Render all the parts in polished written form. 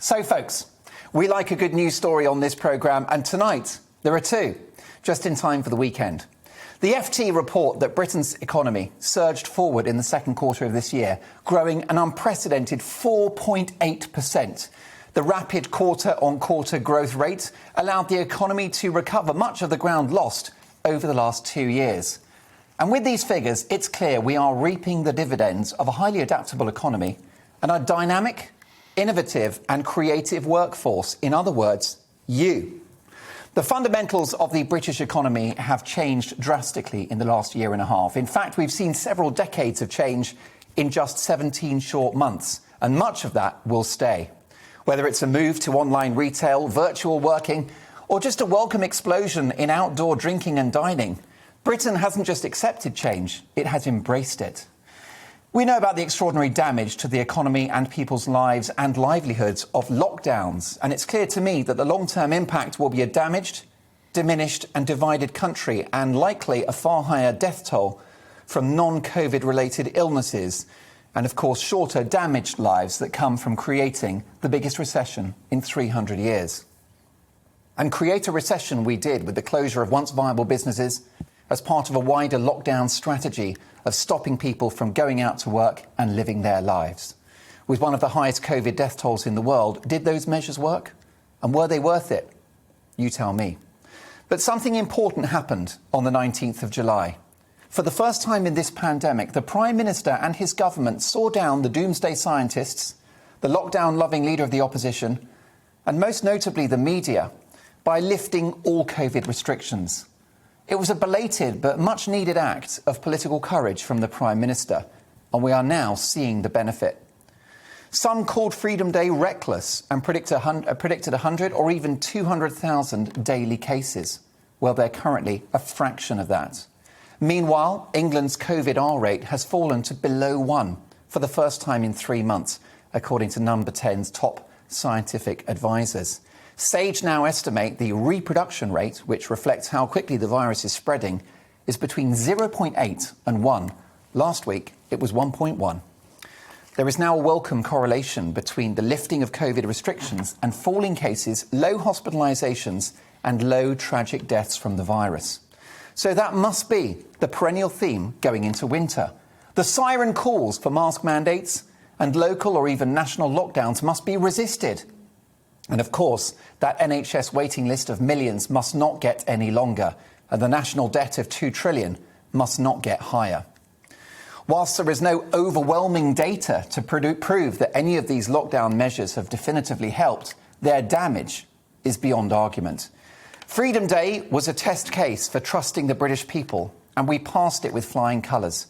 So, folks, we like a good news story on this programme, and tonight there are two, just in time for the weekend. The FT report that Britain's economy surged forward in the second quarter of this year, growing an unprecedented 4.8%. The rapid quarter-on-quarter growth rate allowed the economy to recover much of the ground lost over the last 2 years. And with these figures, it's clear we are reaping the dividends of a highly adaptable economy and a dynamic, innovative and creative workforce. In other words, you. The fundamentals of the British economy have changed drastically in the last year and a half. In fact, we've seen several decades of change in just 17 short months, and much of that will stay. Whether it's a move to online retail, virtual working, or just a welcome explosion in outdoor drinking and dining, Britain hasn't just accepted change, it has embraced it. We know about the extraordinary damage to the economy and people's lives and livelihoods of lockdowns, and it's clear to me that the long-term impact will be a damaged, diminished and divided country, and likely a far higher death toll from non-COVID related illnesses, and of course shorter damaged lives that come from creating the biggest recession in 300 years. And create a recession we did with the closure of once viable businesses as part of a wider lockdown strategy of stopping people from going out to work and living their lives. With one of the highest COVID death tolls in the world, did those measures work? And were they worth it? You tell me. But something important happened on the 19th of July. For the first time in this pandemic, the Prime Minister and his government saw down the doomsday scientists, the lockdown-loving leader of the opposition, and most notably the media, by lifting all COVID restrictions. It was a belated but much-needed act of political courage from the Prime Minister, and we are now seeing the benefit. Some called Freedom Day reckless and predicted 100 or even 200,000 daily cases. Well, they're currently a fraction of that. Meanwhile, England's COVID R rate has fallen to below 1 for the first time in 3 months, according to Number 10's top scientific advisors. SAGE now estimate the reproduction rate, which reflects how quickly the virus is spreading, is between 0.8 and 1. Last week, it was 1.1. There is now a welcome correlation between the lifting of COVID restrictions and falling cases, low hospitalisations and low tragic deaths from the virus. So that must be the perennial theme going into winter. The siren calls for mask mandates and local or even national lockdowns must be resisted. And of course, that NHS waiting list of millions must not get any longer, and the national debt of £2 trillion must not get higher. Whilst there is no overwhelming data to prove that any of these lockdown measures have definitively helped, their damage is beyond argument. Freedom Day was a test case for trusting the British people, and we passed it with flying colours.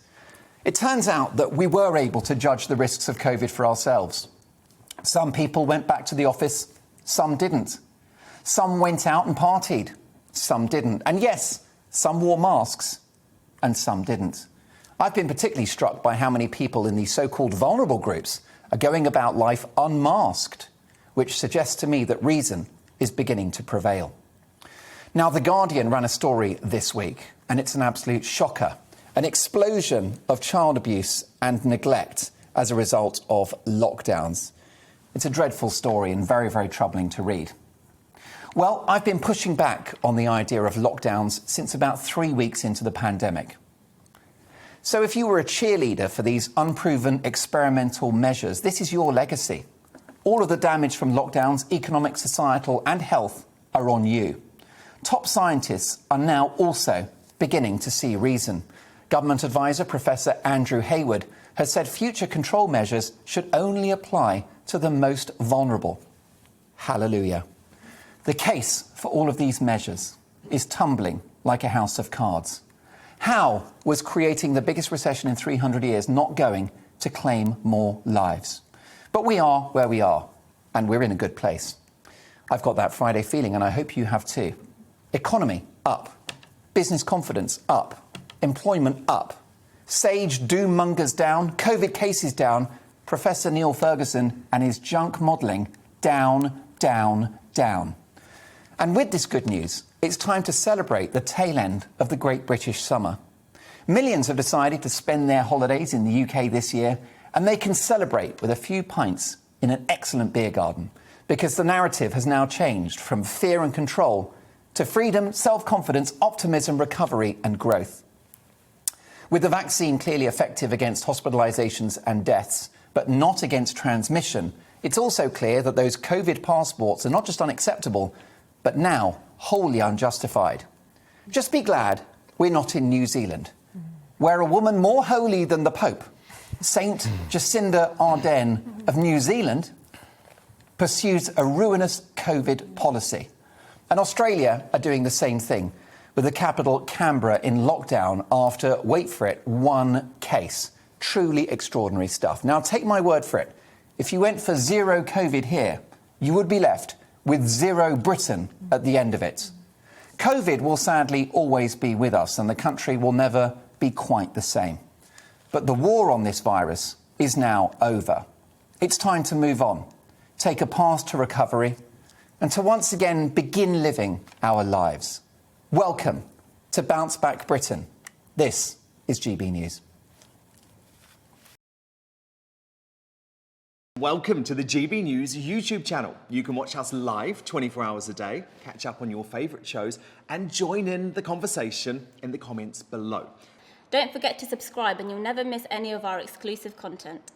It turns out that we were able to judge the risks of COVID for ourselves. Some people went back to the office, some didn't. Some went out and partied, some didn't. And yes, some wore masks and some didn't. I've been particularly struck by how many people in these so-called vulnerable groups are going about life unmasked, which suggests to me that reason is beginning to prevail. Now, The Guardian ran a story this week, and it's an absolute shocker. An explosion of child abuse and neglect as a result of lockdowns. It's a dreadful story and very, very troubling to read. Well, I've been pushing back on the idea of lockdowns since about 3 weeks into the pandemic. So if you were a cheerleader for these unproven experimental measures, this is your legacy. All of the damage from lockdowns, economic, societal and health are on you. Top scientists are now also beginning to see reason. Government advisor Professor Andrew Hayward has said future control measures should only apply to the most vulnerable. Hallelujah. The case for all of these measures is tumbling like a house of cards. How was creating the biggest recession in 300 years not going to claim more lives? But we are where we are, and we're in a good place. I've got that Friday feeling, and I hope you have too. Economy up, business confidence up, employment up, SAGE doom mongers down, COVID cases down, Professor Neil Ferguson and his junk modelling down, down, down. And with this good news, it's time to celebrate the tail end of the Great British Summer. Millions have decided to spend their holidays in the UK this year, and they can celebrate with a few pints in an excellent beer garden, because the narrative has now changed from fear and control to freedom, self-confidence, optimism, recovery and growth. With the vaccine clearly effective against hospitalisations and deaths, but not against transmission, it's also clear that those COVID passports are not just unacceptable, but now wholly unjustified. Just be glad we're not in New Zealand, where a woman more holy than the Pope, Saint Jacinda Ardern of New Zealand, pursues a ruinous COVID policy. And Australia are doing the same thing, with the capital Canberra in lockdown after, wait for it, one case. Truly extraordinary stuff. Now, take my word for it. If you went for zero COVID here, you would be left with zero Britain at the end of it. COVID will sadly always be with us, and the country will never be quite the same. But the war on this virus is now over. It's time to move on, take a path to recovery, and to once again begin living our lives. Welcome to Bounce Back Britain. This is GB News. Welcome to the GB News YouTube channel. You can watch us live 24 hours a day, catch up on your favourite shows and join in the conversation in the comments below. Don't forget to subscribe and you'll never miss any of our exclusive content.